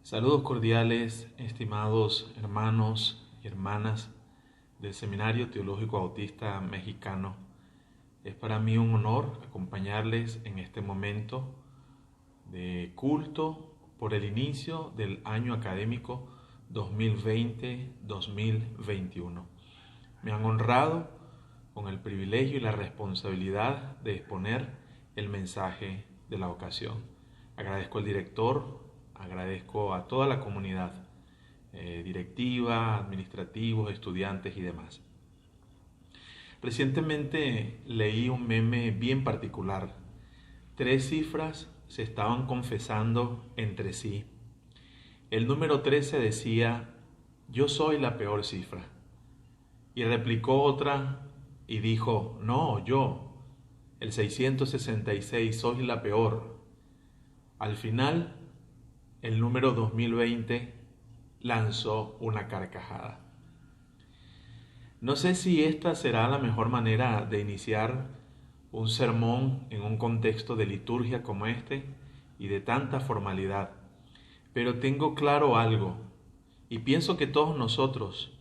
Saludos cordiales, estimados hermanos y hermanas del Seminario Teológico Bautista Mexicano. Es para mí un honor acompañarles en este momento de culto por el inicio del año académico 2020-2021. Me han honrado con el privilegio y la responsabilidad de exponer el mensaje de la ocasión. Agradezco al director, agradezco a toda la comunidad directiva, administrativos, estudiantes y demás. Recientemente leí un meme bien particular. 3 cifras se estaban confesando entre sí. El número 13 decía: yo soy la peor cifra. Y replicó otra y dijo: no, yo, el 666, soy la peor. Al final, el número 2020 lanzó una carcajada. No sé si esta será la mejor manera de iniciar un sermón en un contexto de liturgia como este y de tanta formalidad, pero tengo claro algo y pienso que todos nosotros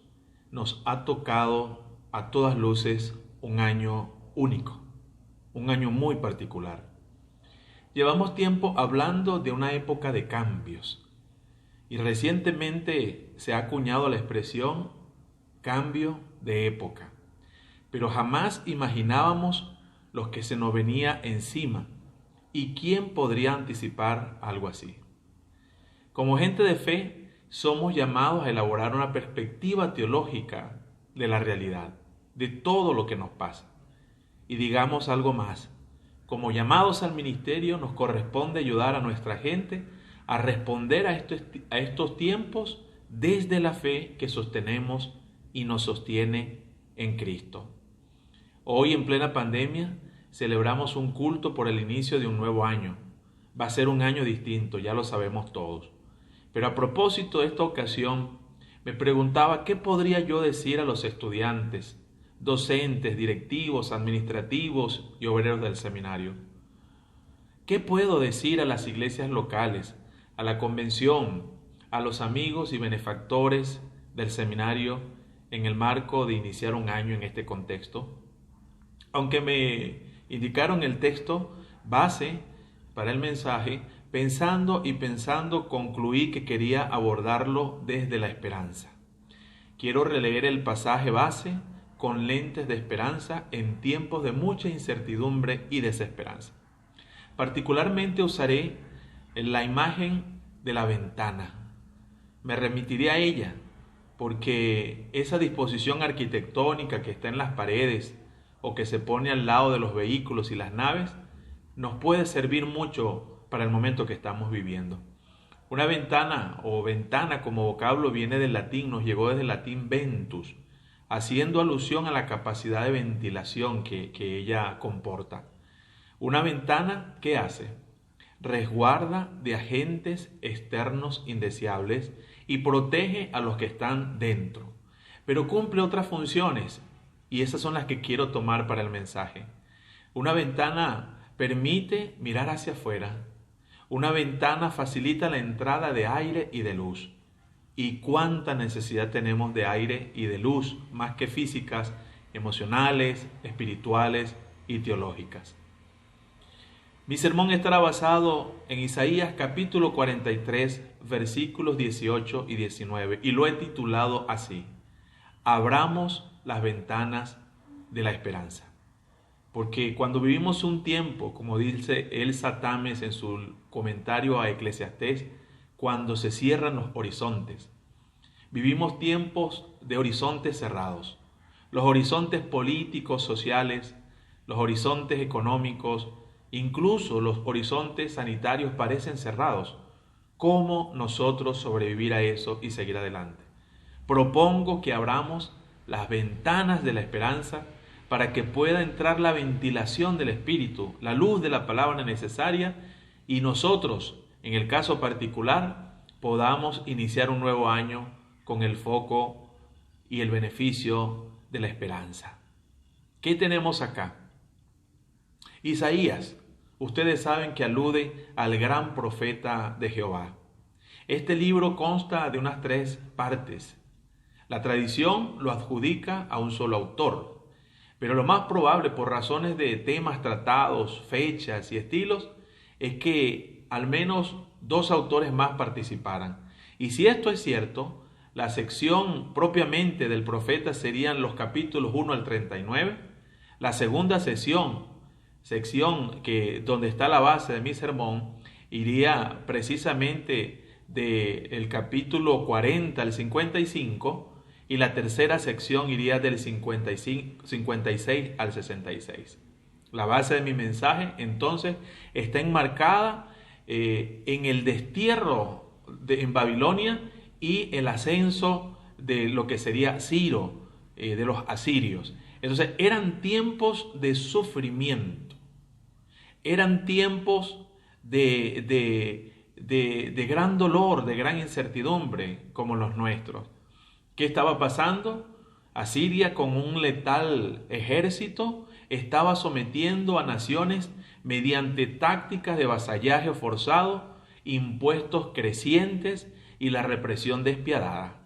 nos ha tocado a todas luces un año único, un año muy particular. Llevamos tiempo hablando de una época de cambios y recientemente se ha acuñado la expresión cambio de época, pero jamás imaginábamos lo que se nos venía encima y quién podría anticipar algo así. Como gente de fe, somos llamados a elaborar una perspectiva teológica de la realidad, de todo lo que nos pasa. Y digamos algo más, como llamados al ministerio nos corresponde ayudar a nuestra gente a responder a estos tiempos desde la fe que sostenemos y nos sostiene en Cristo. Hoy, en plena pandemia, celebramos un culto por el inicio de un nuevo año. Va a ser un año distinto, ya lo sabemos todos. Pero a propósito de esta ocasión, me preguntaba qué podría yo decir a los estudiantes, docentes, directivos, administrativos y obreros del seminario. ¿Qué puedo decir a las iglesias locales, a la convención, a los amigos y benefactores del seminario en el marco de iniciar un año en este contexto? Aunque me indicaron el texto base para el mensaje, pensando, concluí que quería abordarlo desde la esperanza. Quiero releer el pasaje base con lentes de esperanza en tiempos de mucha incertidumbre y desesperanza. Particularmente usaré la imagen de la ventana. Me remitiré a ella porque esa disposición arquitectónica que está en las paredes o que se pone al lado de los vehículos y las naves nos puede servir mucho para el momento que estamos viviendo. Una ventana o ventana como vocablo viene del latín, nos llegó desde el latín ventus, haciendo alusión a la capacidad de ventilación que ella comporta. Una ventana, ¿qué hace? Resguarda de agentes externos indeseables y protege a los que están dentro. Pero cumple otras funciones y esas son las que quiero tomar para el mensaje. Una ventana permite mirar hacia afuera. Una ventana facilita la entrada de aire y de luz. ¿Y cuánta necesidad tenemos de aire y de luz, más que físicas, emocionales, espirituales y teológicas? Mi sermón estará basado en Isaías capítulo 43, versículos 18 y 19, y lo he titulado así: Abramos las ventanas de la esperanza. Porque cuando vivimos un tiempo, como dice Elsa Tames en su comentario a Eclesiastés, cuando se cierran los horizontes, vivimos tiempos de horizontes cerrados. Los horizontes políticos, sociales, los horizontes económicos, incluso los horizontes sanitarios parecen cerrados. ¿Cómo nosotros sobrevivir a eso y seguir adelante? Propongo que abramos las ventanas de la esperanza para que pueda entrar la ventilación del Espíritu, la luz de la palabra necesaria y nosotros, en el caso particular, podamos iniciar un nuevo año con el foco y el beneficio de la esperanza. ¿Qué tenemos acá? Isaías, ustedes saben que alude al gran profeta de Jehová. Este libro consta de unas 3 partes. La tradición lo adjudica a un solo autor, pero lo más probable, por razones de temas tratados, fechas y estilos, es que al menos 2 autores más participaran. Y si esto es cierto, la sección propiamente del profeta serían los capítulos 1 al 39. La segunda sección donde está la base de mi sermón, iría precisamente del capítulo 40 al 55, y la tercera sección iría del 56 al 66. La base de mi mensaje entonces está enmarcada en el destierro en Babilonia y el ascenso de lo que sería Ciro, de los asirios. Entonces eran tiempos de sufrimiento, eran tiempos de gran dolor, de gran incertidumbre como los nuestros. ¿Qué estaba pasando? Asiria, con un letal ejército, estaba sometiendo a naciones mediante tácticas de vasallaje forzado, impuestos crecientes y la represión despiadada.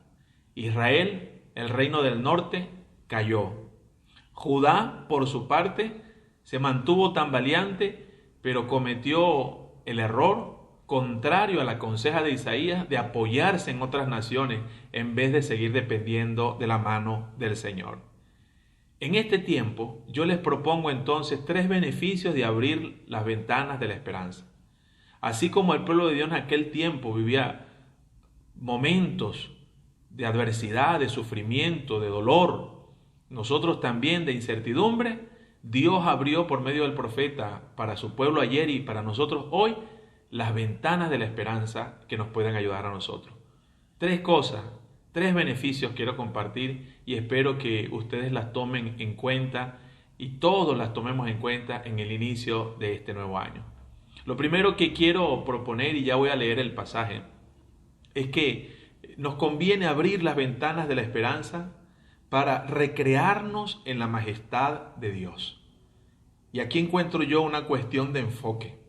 Israel, el reino del norte, cayó. Judá, por su parte, se mantuvo tambaleante, pero cometió el error contrario a la conseja de Isaías de apoyarse en otras naciones en vez de seguir dependiendo de la mano del Señor. En este tiempo yo les propongo entonces 3 beneficios de abrir las ventanas de la esperanza. Así como el pueblo de Dios en aquel tiempo vivía momentos de adversidad, de sufrimiento, de dolor, nosotros también de incertidumbre, Dios abrió por medio del profeta para su pueblo ayer y para nosotros hoy las ventanas de la esperanza que nos pueden ayudar a nosotros. 3 cosas, 3 beneficios quiero compartir y espero que ustedes las tomen en cuenta y todos las tomemos en cuenta en el inicio de este nuevo año. Lo primero que quiero proponer, y ya voy a leer el pasaje, es que nos conviene abrir las ventanas de la esperanza para recrearnos en la majestad de Dios. Y aquí encuentro yo una cuestión de enfoque.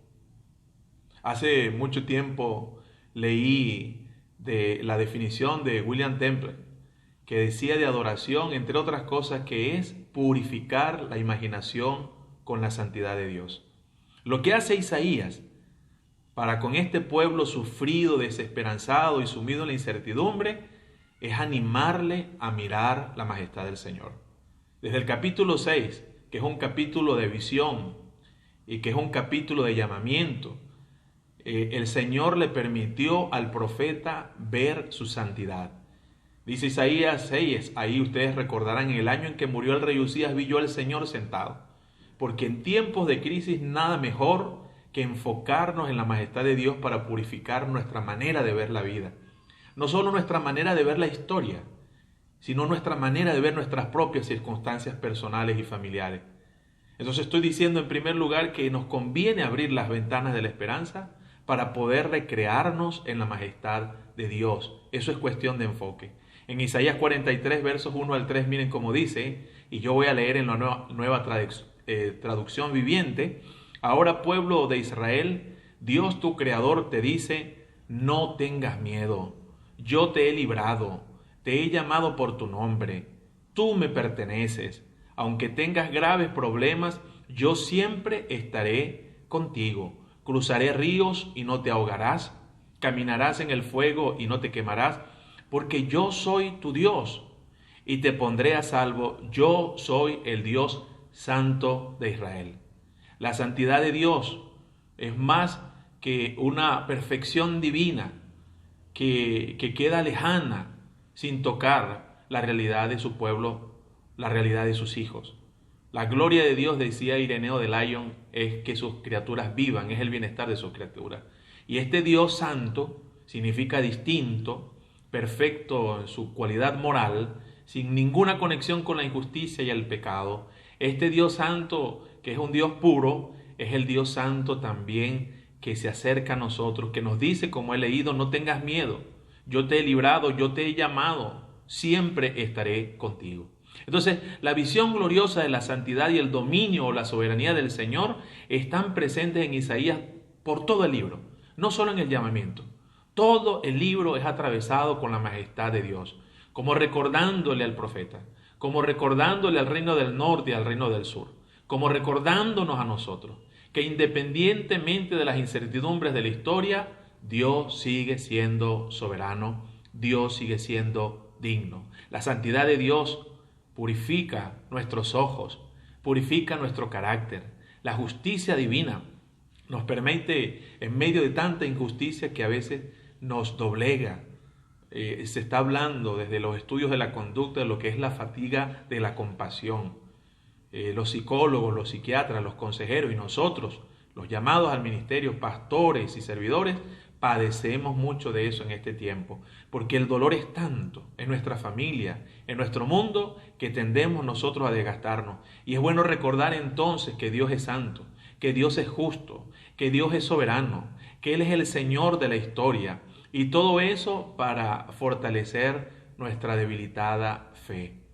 Hace mucho tiempo leí de la definición de William Temple, que decía de adoración, entre otras cosas, que es purificar la imaginación con la santidad de Dios. Lo que hace Isaías para con este pueblo sufrido, desesperanzado y sumido en la incertidumbre, es animarle a mirar la majestad del Señor. Desde el capítulo 6, que es un capítulo de visión y que es un capítulo de llamamiento, el Señor le permitió al profeta ver su santidad. Dice Isaías 6, ahí ustedes recordarán, en el año en que murió el rey Usías vi yo al Señor sentado, porque en tiempos de crisis nada mejor que enfocarnos en la majestad de Dios para purificar nuestra manera de ver la vida. No solo nuestra manera de ver la historia, sino nuestra manera de ver nuestras propias circunstancias personales y familiares. Entonces estoy diciendo en primer lugar que nos conviene abrir las ventanas de la esperanza para poder recrearnos en la majestad de Dios. Eso es cuestión de enfoque. En Isaías 43, versos 1 al 3, miren cómo dice, y yo voy a leer en la nueva traducción viviente: ahora, pueblo de Israel, Dios tu Creador te dice, no tengas miedo, yo te he librado, te he llamado por tu nombre, tú me perteneces, aunque tengas graves problemas, yo siempre estaré contigo. Cruzaré ríos y no te ahogarás, caminarás en el fuego y no te quemarás, porque yo soy tu Dios y te pondré a salvo, yo soy el Dios Santo de Israel. La santidad de Dios es más que una perfección divina que queda lejana sin tocar la realidad de su pueblo, la realidad de sus hijos. La gloria de Dios, decía Ireneo de Lyon, es que sus criaturas vivan, es el bienestar de sus criaturas. Y este Dios santo significa distinto, perfecto en su cualidad moral, sin ninguna conexión con la injusticia y el pecado. Este Dios santo, que es un Dios puro, es el Dios santo también que se acerca a nosotros, que nos dice, como he leído, no tengas miedo, yo te he librado, yo te he llamado, siempre estaré contigo. Entonces, la visión gloriosa de la santidad y el dominio o la soberanía del Señor están presentes en Isaías por todo el libro, no solo en el llamamiento. Todo el libro es atravesado con la majestad de Dios, como recordándole al profeta, como recordándole al reino del norte y al reino del sur, como recordándonos a nosotros que independientemente de las incertidumbres de la historia, Dios sigue siendo soberano, Dios sigue siendo digno. La santidad de Dios purifica nuestros ojos, purifica nuestro carácter. La justicia divina nos permite, en medio de tanta injusticia que a veces nos doblega. Se está hablando desde los estudios de la conducta de lo que es la fatiga de la compasión. Los psicólogos, los psiquiatras, los consejeros y nosotros, los llamados al ministerio, pastores y servidores, padecemos mucho de eso en este tiempo, porque el dolor es tanto en nuestra familia, en nuestro mundo, que tendemos nosotros a desgastarnos. Y es bueno recordar entonces que Dios es santo, que Dios es justo, que Dios es soberano, que Él es el Señor de la historia, y todo eso para fortalecer nuestra debilitada fe.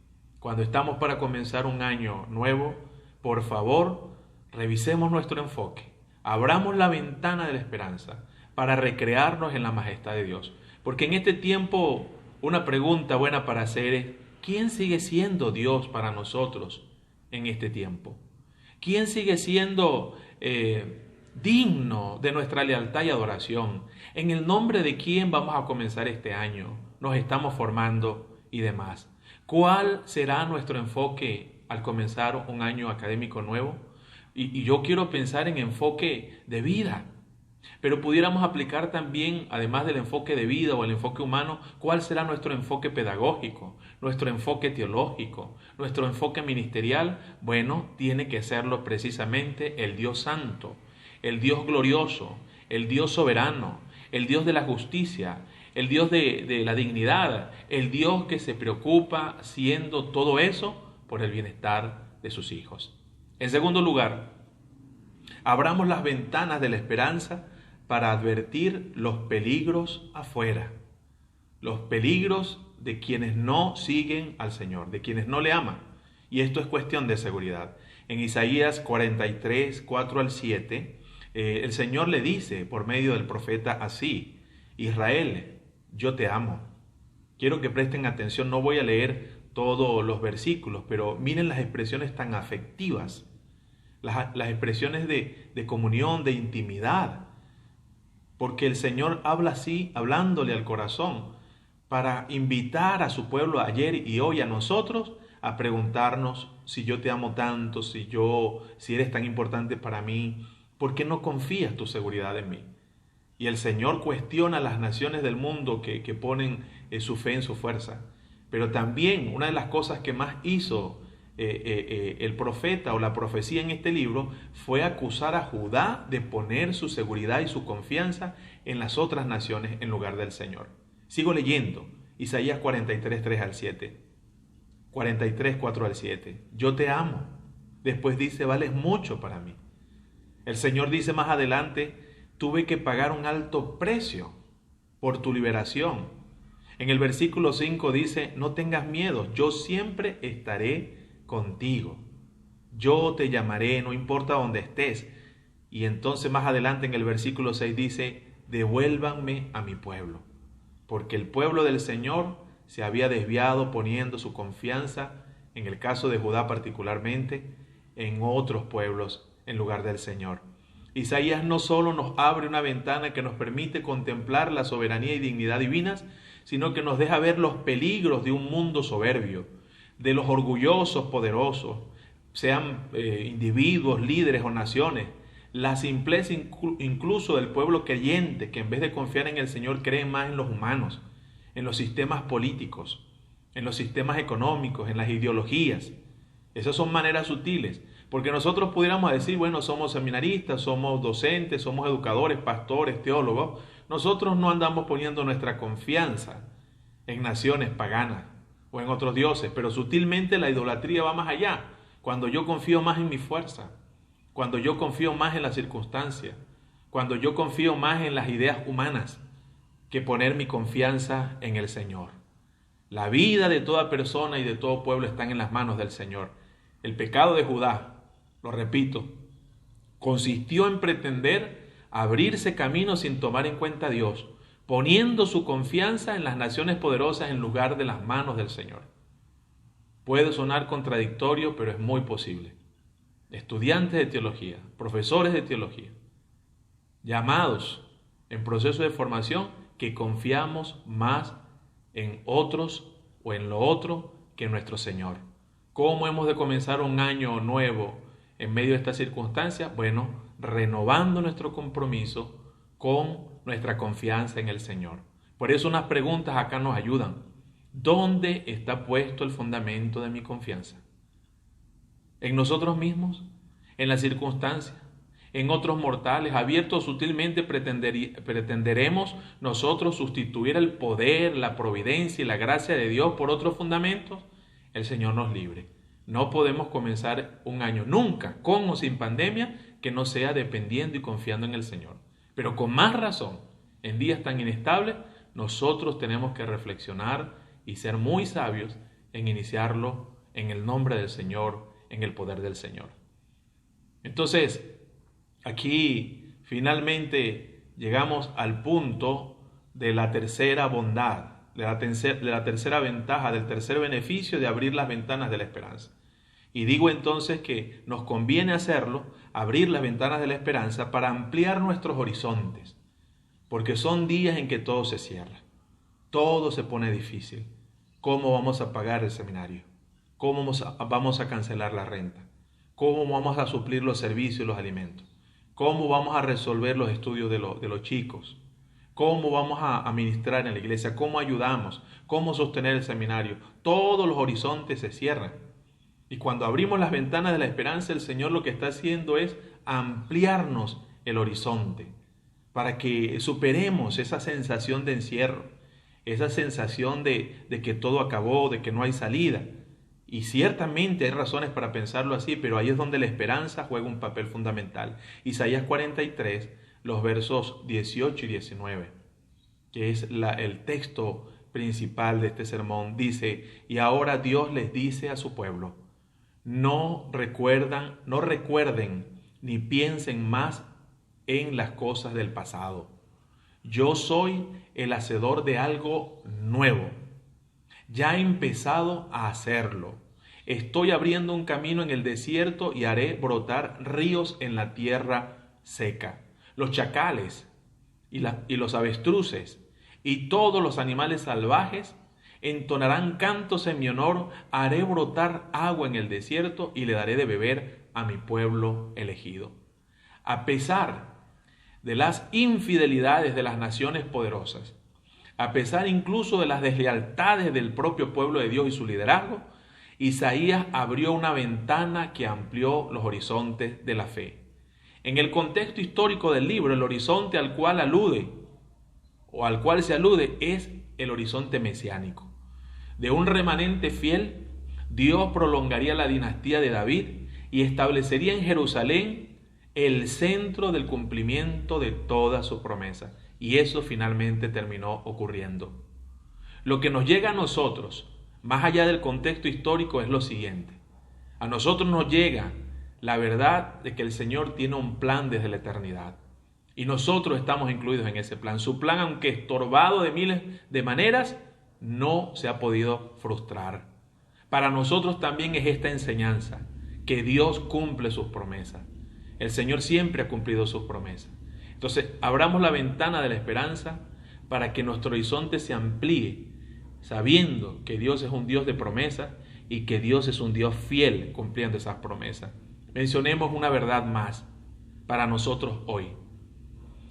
Cuando estamos para comenzar un año nuevo, por favor, revisemos nuestro enfoque, abramos la ventana de la esperanza para recrearnos en la majestad de Dios. Porque en este tiempo, una pregunta buena para hacer es, ¿quién sigue siendo Dios para nosotros en este tiempo? ¿Quién sigue siendo digno de nuestra lealtad y adoración? ¿En el nombre de quién vamos a comenzar este año? Nos estamos formando y demás. ¿Cuál será nuestro enfoque al comenzar un año académico nuevo? Y yo quiero pensar en enfoque de vida. Pero pudiéramos aplicar también, además del enfoque de vida o el enfoque humano, ¿cuál será nuestro enfoque pedagógico, nuestro enfoque teológico, nuestro enfoque ministerial? Bueno, tiene que serlo precisamente el Dios santo, el Dios glorioso, el Dios soberano, el Dios de la justicia, el Dios de la dignidad, el Dios que se preocupa siendo todo eso por el bienestar de sus hijos. En segundo lugar, abramos las ventanas de la esperanza para advertir los peligros afuera, los peligros de quienes no siguen al Señor, de quienes no le aman. Y esto es cuestión de seguridad. En Isaías 43, 4 al 7, el Señor le dice por medio del profeta así: Israel, yo te amo. Quiero que presten atención, no voy a leer todos los versículos, pero miren las expresiones tan afectivas, las expresiones de comunión, de intimidad, porque el Señor habla así, hablándole al corazón, para invitar a su pueblo ayer y hoy, a nosotros, a preguntarnos: si yo te amo tanto, si eres tan importante para mí, ¿por qué no confías tu seguridad en mí? Y el Señor cuestiona a las naciones del mundo que ponen su fe en su fuerza. Pero también una de las cosas que más hizo el profeta o la profecía en este libro fue acusar a Judá de poner su seguridad y su confianza en las otras naciones en lugar del Señor. Sigo leyendo Isaías 43, 3 al 7. 43, 4 al 7. Yo te amo. Después dice: vales mucho para mí. El Señor dice más adelante: tuve que pagar un alto precio por tu liberación. En el versículo 5 dice: no tengas miedo, yo siempre estaré contigo. Yo te llamaré, no importa dónde estés. Y entonces más adelante en el versículo 6 dice: devuélvanme a mi pueblo. Porque el pueblo del Señor se había desviado poniendo su confianza, en el caso de Judá particularmente, en otros pueblos en lugar del Señor. Isaías no solo nos abre una ventana que nos permite contemplar la soberanía y dignidad divinas, sino que nos deja ver los peligros de un mundo soberbio, de los orgullosos poderosos, sean individuos, líderes o naciones, la simpleza incluso del pueblo creyente, que en vez de confiar en el Señor cree más en los humanos, en los sistemas políticos, en los sistemas económicos, en las ideologías. Esas son maneras sutiles, porque nosotros pudiéramos decir: bueno, somos seminaristas, somos docentes, somos educadores, pastores, teólogos. Nosotros no andamos poniendo nuestra confianza en naciones paganas o en otros dioses, pero sutilmente la idolatría va más allá. Cuando yo confío más en mi fuerza, cuando yo confío más en las circunstancias, cuando yo confío más en las ideas humanas que poner mi confianza en el Señor. La vida de toda persona y de todo pueblo están en las manos del Señor. El pecado de Judá, lo repito, consistió en pretender abrirse camino sin tomar en cuenta a Dios, poniendo su confianza en las naciones poderosas en lugar de las manos del Señor. Puede sonar contradictorio, pero es muy posible. Estudiantes de teología, profesores de teología, llamados en proceso de formación, que confiamos más en otros o en lo otro que en nuestro Señor. ¿Cómo hemos de comenzar un año nuevo en medio de estas circunstancias? Bueno, renovando nuestro compromiso con nuestra confianza en el Señor. Por eso unas preguntas acá nos ayudan. ¿Dónde está puesto el fundamento de mi confianza? ¿En nosotros mismos? ¿En las circunstancias? ¿En otros mortales? ¿Abierto sutilmente pretenderemos nosotros sustituir el poder, la providencia y la gracia de Dios por otros fundamentos? El Señor nos libre. No podemos comenzar un año nunca, con o sin pandemia, que no sea dependiendo y confiando en el Señor. Pero con más razón, en días tan inestables, nosotros tenemos que reflexionar y ser muy sabios en iniciarlo en el nombre del Señor, en el poder del Señor. Entonces, aquí finalmente llegamos al punto de la tercera bondad, de la tercera ventaja, del tercer beneficio de abrir las ventanas de la esperanza. Y digo entonces que nos conviene hacerlo, abrir las ventanas de la esperanza para ampliar nuestros horizontes, porque son días en que todo se cierra, todo se pone difícil. ¿Cómo vamos a pagar el seminario? ¿Cómo vamos a cancelar la renta? ¿Cómo vamos a suplir los servicios y los alimentos? ¿Cómo vamos a resolver los estudios de los chicos? ¿Cómo vamos a ministrar en la iglesia? ¿Cómo ayudamos? ¿Cómo sostener el seminario? Todos los horizontes se cierran. Y cuando abrimos las ventanas de la esperanza, el Señor lo que está haciendo es ampliarnos el horizonte para que superemos esa sensación de encierro, esa sensación de que todo acabó, de que no hay salida. Y ciertamente hay razones para pensarlo así, pero ahí es donde la esperanza juega un papel fundamental. Isaías 43, los versos 18 y 19, que es el texto principal de este sermón, dice: y ahora Dios les dice a su pueblo, no recuerden ni piensen más en las cosas del pasado. Yo soy el hacedor de algo nuevo. Ya he empezado a hacerlo. Estoy abriendo un camino en el desierto y haré brotar ríos en la tierra seca. Los chacales y los avestruces y todos los animales salvajes entonarán cantos en mi honor. Haré brotar agua en el desierto y le daré de beber a mi pueblo elegido. A pesar de las infidelidades de las naciones poderosas, a pesar incluso de las deslealtades del propio pueblo de Dios y su liderazgo, Isaías abrió una ventana que amplió los horizontes de la fe. En el contexto histórico del libro, el horizonte al cual se alude es el horizonte mesiánico. De un remanente fiel, Dios prolongaría la dinastía de David y establecería en Jerusalén el centro del cumplimiento de todas sus promesas. Y eso finalmente terminó ocurriendo. Lo que nos llega a nosotros, más allá del contexto histórico, es lo siguiente. A nosotros nos llega la verdad de que el Señor tiene un plan desde la eternidad. Y nosotros estamos incluidos en ese plan. Su plan, aunque estorbado de miles de maneras, no se ha podido frustrar. Para nosotros también es esta enseñanza, que Dios cumple sus promesas. El Señor siempre ha cumplido sus promesas. Entonces, abramos la ventana de la esperanza para que nuestro horizonte se amplíe, sabiendo que Dios es un Dios de promesas y que Dios es un Dios fiel cumpliendo esas promesas. Mencionemos una verdad más para nosotros hoy,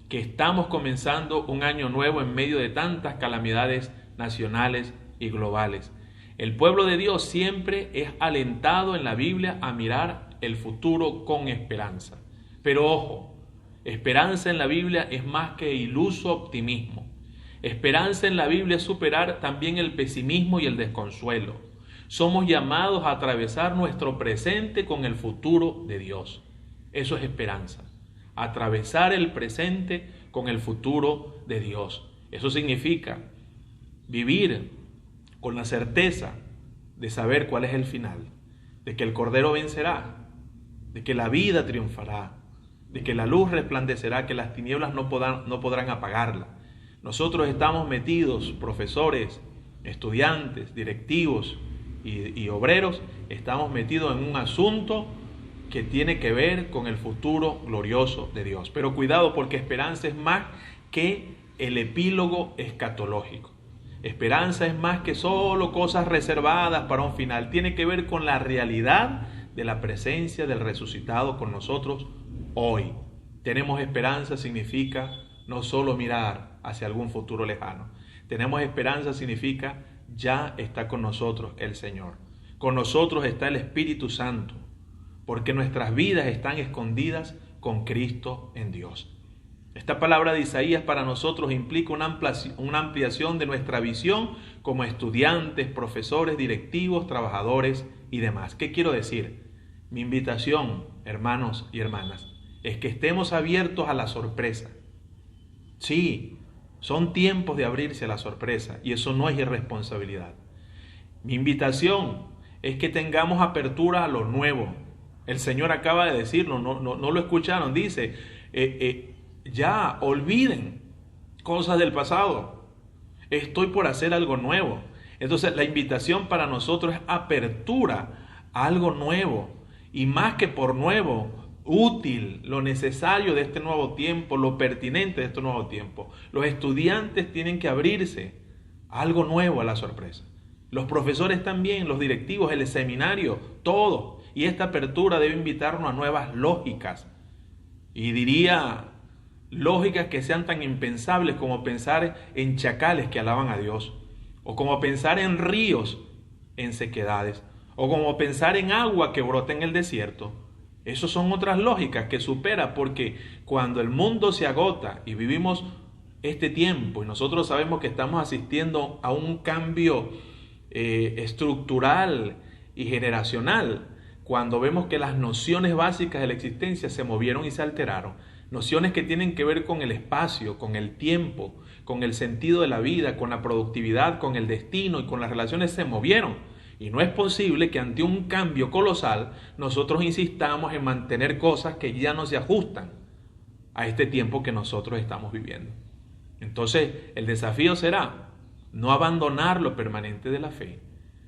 que estamos comenzando un año nuevo en medio de tantas calamidades nacionales y globales. El pueblo de Dios siempre es alentado en la Biblia a mirar el futuro con esperanza. Pero ojo, esperanza en la Biblia es más que iluso optimismo. Esperanza en la Biblia es superar también el pesimismo y el desconsuelo. Somos llamados a atravesar nuestro presente con el futuro de Dios. Eso es esperanza. Atravesar el presente con el futuro de Dios. Eso significa vivir con la certeza de saber cuál es el final, de que el Cordero vencerá, de que la vida triunfará, de que la luz resplandecerá, que las tinieblas no podrán apagarla, Nosotros estamos metidos, profesores, estudiantes, directivos y obreros, estamos metidos en un asunto que tiene que ver con el futuro glorioso de Dios. Pero cuidado, porque esperanza es más que el epílogo escatológico. Esperanza es más que solo cosas reservadas para un final. Tiene que ver con la realidad de la presencia del resucitado con nosotros hoy. Tenemos esperanza significa no solo mirar hacia algún futuro lejano. Tenemos esperanza significa ya está con nosotros el Señor. Con nosotros está el Espíritu Santo, porque nuestras vidas están escondidas con Cristo en Dios. Esta palabra de Isaías para nosotros implica una ampliación de nuestra visión como estudiantes, profesores, directivos, trabajadores y demás. ¿Qué quiero decir? Mi invitación, hermanos y hermanas, es que estemos abiertos a la sorpresa. Sí, son tiempos de abrirse a la sorpresa y eso no es irresponsabilidad. Mi invitación es que tengamos apertura a lo nuevo. El Señor acaba de decirlo, no lo escucharon, dice, ya olviden cosas del pasado, estoy por hacer algo nuevo. Entonces la invitación para nosotros es apertura a algo nuevo, y más que por nuevo, útil, lo necesario de este nuevo tiempo, lo pertinente de este nuevo tiempo. Los estudiantes tienen que abrirse a algo nuevo, a la sorpresa. Los profesores también, los directivos, el seminario, todo. Y esta apertura debe invitarnos a nuevas lógicas. Y diría lógicas que sean tan impensables como pensar en chacales que alaban a Dios, o como pensar en ríos en sequedades, o como pensar en agua que brota en el desierto. Esas son otras lógicas que supera, porque cuando el mundo se agota y vivimos este tiempo y nosotros sabemos que estamos asistiendo a un cambio estructural y generacional, cuando vemos que las nociones básicas de la existencia se movieron y se alteraron, nociones que tienen que ver con el espacio, con el tiempo, con el sentido de la vida, con la productividad, con el destino y con las relaciones se movieron. Y no es posible que ante un cambio colosal nosotros insistamos en mantener cosas que ya no se ajustan a este tiempo que nosotros estamos viviendo. Entonces, el desafío será no abandonar lo permanente de la fe,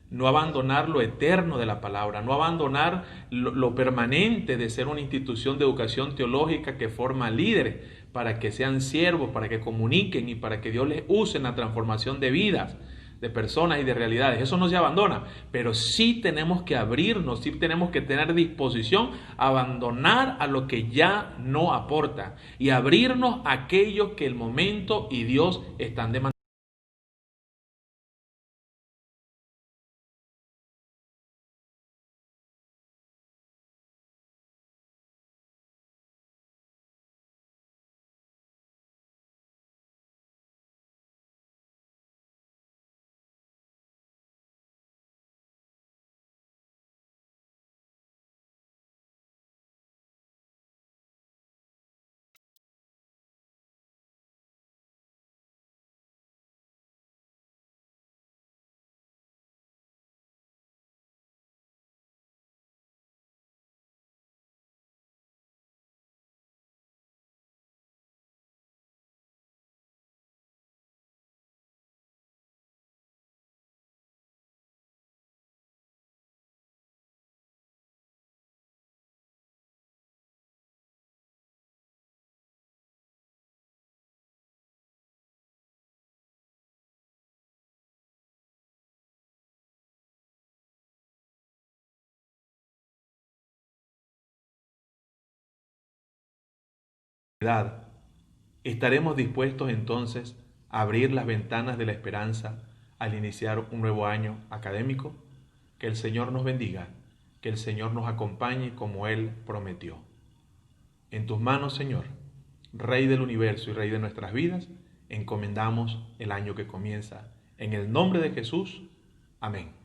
no abandonar lo eterno de la palabra, no abandonar lo permanente de ser una institución de educación teológica que forma líderes para que sean siervos, para que comuniquen y para que Dios les use en la transformación de vidas, de personas y de realidades. Eso no se abandona, pero sí tenemos que abrirnos, sí tenemos que tener disposición a abandonar a lo que ya no aporta y abrirnos a aquello que el momento y Dios están demandando. ¿Estaremos dispuestos entonces a abrir las ventanas de la esperanza al iniciar un nuevo año académico? Que el Señor nos bendiga, que el Señor nos acompañe como Él prometió. En tus manos, Señor, Rey del universo y Rey de nuestras vidas, encomendamos el año que comienza. En el nombre de Jesús, amén.